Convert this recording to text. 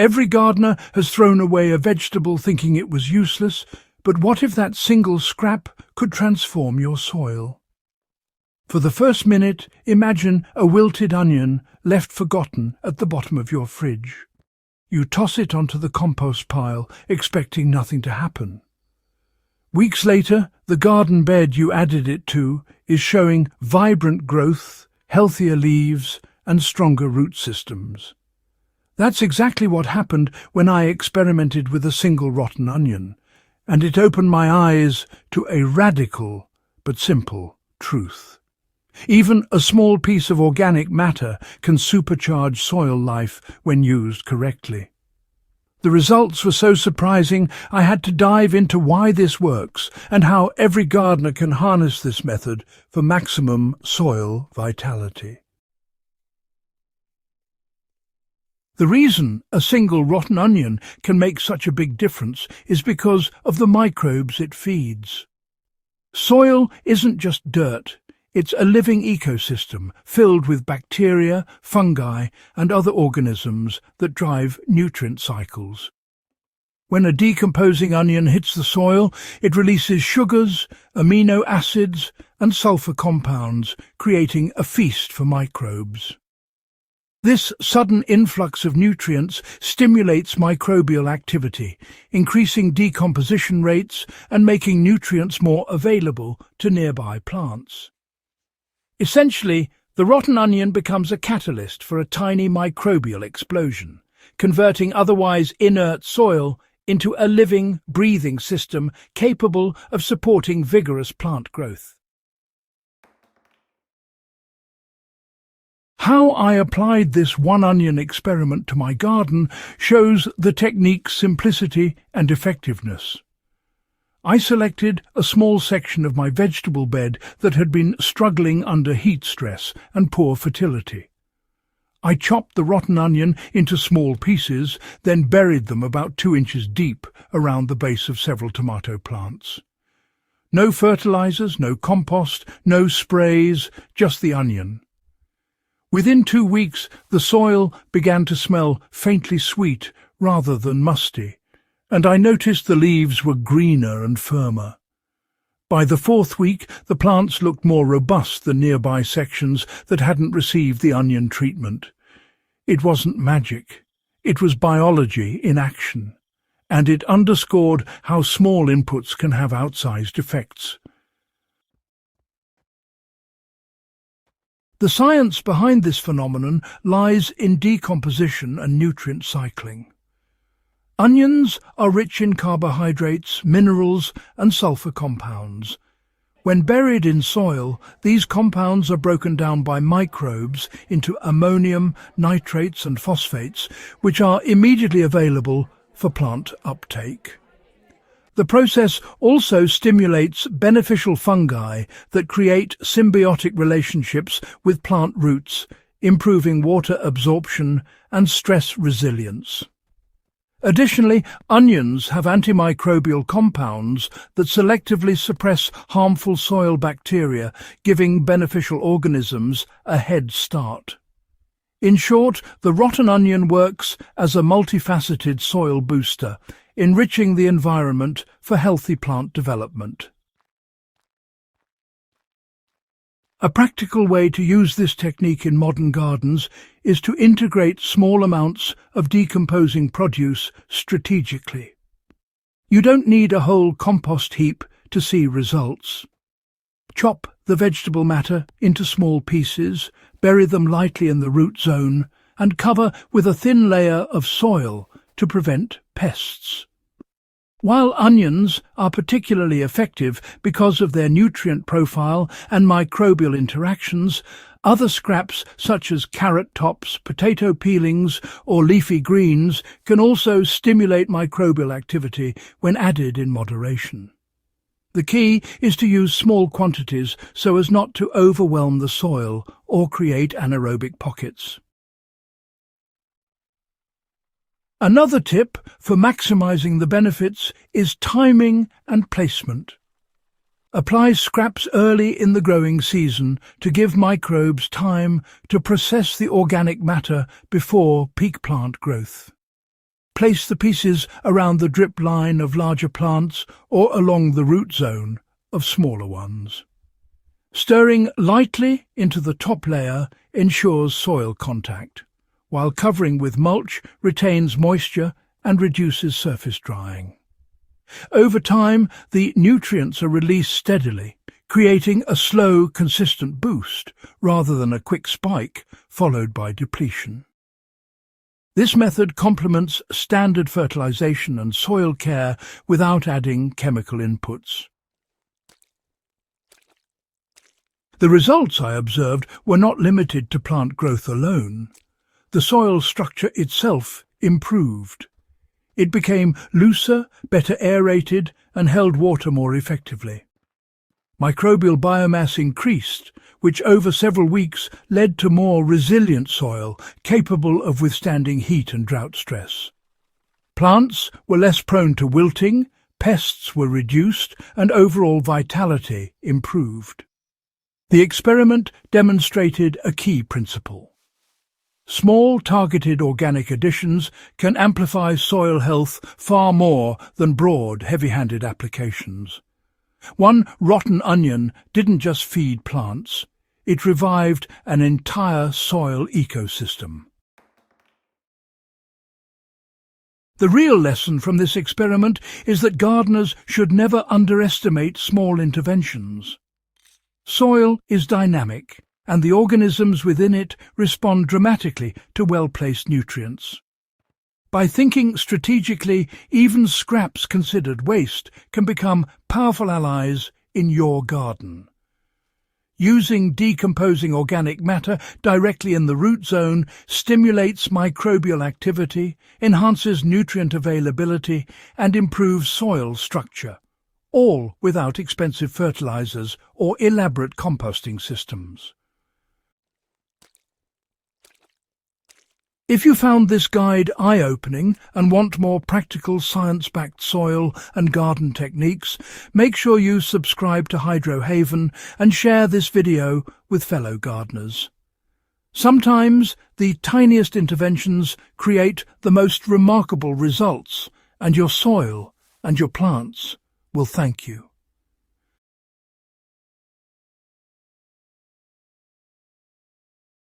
Every gardener has thrown away a vegetable thinking it was useless, but what if that single scrap could transform your soil? For the first minute, imagine a wilted onion left forgotten at the bottom of your fridge. You toss it onto the compost pile, expecting nothing to happen. Weeks later, the garden bed you added it to is showing vibrant growth, healthier leaves, and stronger root systems. That's exactly what happened when I experimented with a single rotten onion, and it opened my eyes to a radical but simple truth. Even a small piece of organic matter can supercharge soil life when used correctly. The results were so surprising I had to dive into why this works and how every gardener can harness this method for maximum soil vitality. The reason a single rotten onion can make such a big difference is because of the microbes it feeds. Soil isn't just dirt, it's a living ecosystem filled with bacteria, fungi, and other organisms that drive nutrient cycles. When a decomposing onion hits the soil, it releases sugars, amino acids, and sulfur compounds, creating a feast for microbes. This sudden influx of nutrients stimulates microbial activity, increasing decomposition rates and making nutrients more available to nearby plants. Essentially, the rotten onion becomes a catalyst for a tiny microbial explosion, converting otherwise inert soil into a living, breathing system capable of supporting vigorous plant growth. How I applied this one-onion experiment to my garden shows the technique's simplicity and effectiveness. I selected a small section of my vegetable bed that had been struggling under heat stress and poor fertility. I chopped the rotten onion into small pieces, then buried them about 2 inches deep around the base of several tomato plants. No fertilizers, no compost, no sprays, just the onion. Within 2 weeks, the soil began to smell faintly sweet rather than musty, and I noticed the leaves were greener and firmer. By the 4th week, the plants looked more robust than nearby sections that hadn't received the onion treatment. It wasn't magic. It was biology in action, and it underscored how small inputs can have outsized effects. The science behind this phenomenon lies in decomposition and nutrient cycling. Onions are rich in carbohydrates, minerals, and sulfur compounds. When buried in soil, these compounds are broken down by microbes into ammonium, nitrates, and phosphates, which are immediately available for plant uptake. The process also stimulates beneficial fungi that create symbiotic relationships with plant roots, improving water absorption and stress resilience. Additionally, onions have antimicrobial compounds that selectively suppress harmful soil bacteria, giving beneficial organisms a head start. In short, the rotten onion works as a multifaceted soil booster, enriching the environment for healthy plant development. A practical way to use this technique in modern gardens is to integrate small amounts of decomposing produce strategically. You don't need a whole compost heap to see results. Chop the vegetable matter into small pieces, bury them lightly in the root zone, and cover with a thin layer of soil to prevent pests. While onions are particularly effective because of their nutrient profile and microbial interactions, other scraps such as carrot tops, potato peelings, or leafy greens can also stimulate microbial activity when added in moderation. The key is to use small quantities so as not to overwhelm the soil or create anaerobic pockets. Another tip for maximizing the benefits is timing and placement. Apply scraps early in the growing season to give microbes time to process the organic matter before peak plant growth. Place the pieces around the drip line of larger plants or along the root zone of smaller ones. Stirring lightly into the top layer ensures soil contact, while covering with mulch retains moisture and reduces surface drying. Over time, the nutrients are released steadily, creating a slow, consistent boost rather than a quick spike followed by depletion. This method complements standard fertilization and soil care without adding chemical inputs. The results I observed were not limited to plant growth alone. The soil structure itself improved. It became looser, better aerated, and held water more effectively. Microbial biomass increased, which over several weeks led to more resilient soil capable of withstanding heat and drought stress. Plants were less prone to wilting, pests were reduced, and overall vitality improved. The experiment demonstrated a key principle. Small, targeted organic additions can amplify soil health far more than broad, heavy-handed applications. One rotten onion didn't just feed plants, it revived an entire soil ecosystem. The real lesson from this experiment is that gardeners should never underestimate small interventions. Soil is dynamic, and the organisms within it respond dramatically to well-placed nutrients. By thinking strategically, even scraps considered waste can become powerful allies in your garden. Using decomposing organic matter directly in the root zone stimulates microbial activity, enhances nutrient availability, and improves soil structure, all without expensive fertilizers or elaborate composting systems. If you found this guide eye-opening and want more practical science-backed soil and garden techniques, make sure you subscribe to Hydro Haven and share this video with fellow gardeners. Sometimes the tiniest interventions create the most remarkable results, and your soil and your plants will thank you.